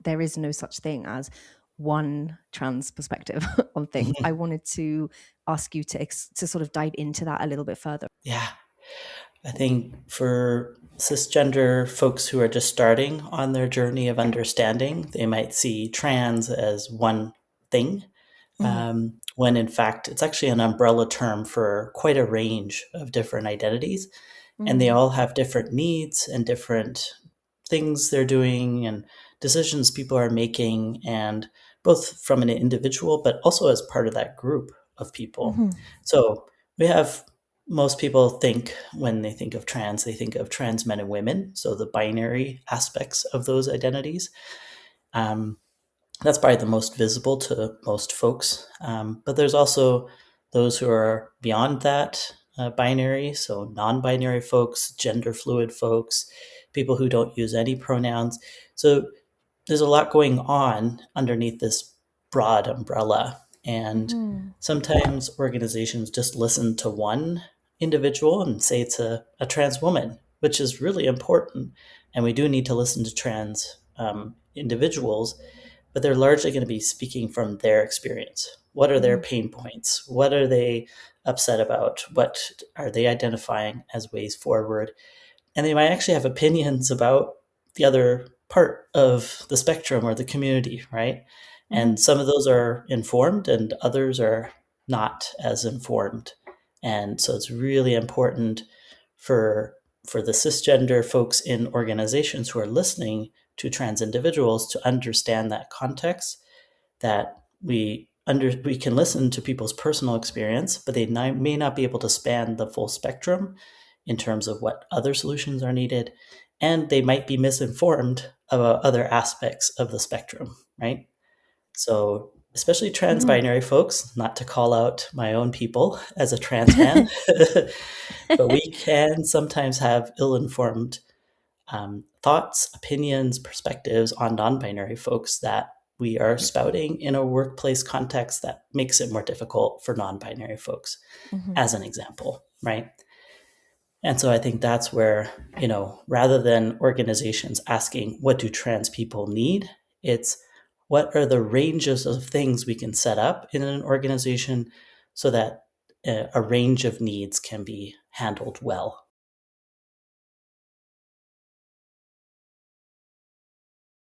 there is no such thing as one trans perspective on things. I wanted to ask you to sort of dive into that a little bit further. Yeah. I think for cisgender folks who are just starting on their journey of understanding, they might see trans as one thing, when in fact it's actually an umbrella term for quite a range of different identities. And they all have different needs and different things they're doing and decisions people are making, and both from an individual, but also as part of that group of people. So we have most people think when they think of trans, they think of trans men and women, so the binary aspects of those identities. That's probably the most visible to most folks. But there's also those who are beyond that binary, so non binary folks, gender fluid folks, people who don't use any pronouns. So there's a lot going on underneath this broad umbrella. And sometimes organizations just listen to one individual and say it's a trans woman, which is really important. And we do need to listen to trans individuals, but they're largely going to be speaking from their experience. What are their pain points? What are they upset about? What are they identifying as ways forward? And they might actually have opinions about the other part of the spectrum or the community, right? And some of those are informed and others are not as informed. And so it's really important for the cisgender folks in organizations who are listening to trans individuals to understand that context, that we can listen to people's personal experience, but they may not be able to span the full spectrum in terms of what other solutions are needed, and they might be misinformed about other aspects of the spectrum, right? So especially trans binary folks, not to call out my own people as a trans man, but we can sometimes have ill-informed thoughts, opinions, perspectives on non-binary folks that we are spouting in a workplace context that makes it more difficult for non-binary folks, as an example, right? And so I think that's where, rather than organizations asking, what do trans people need? It's what are the ranges of things we can set up in an organization so that a range of needs can be handled well.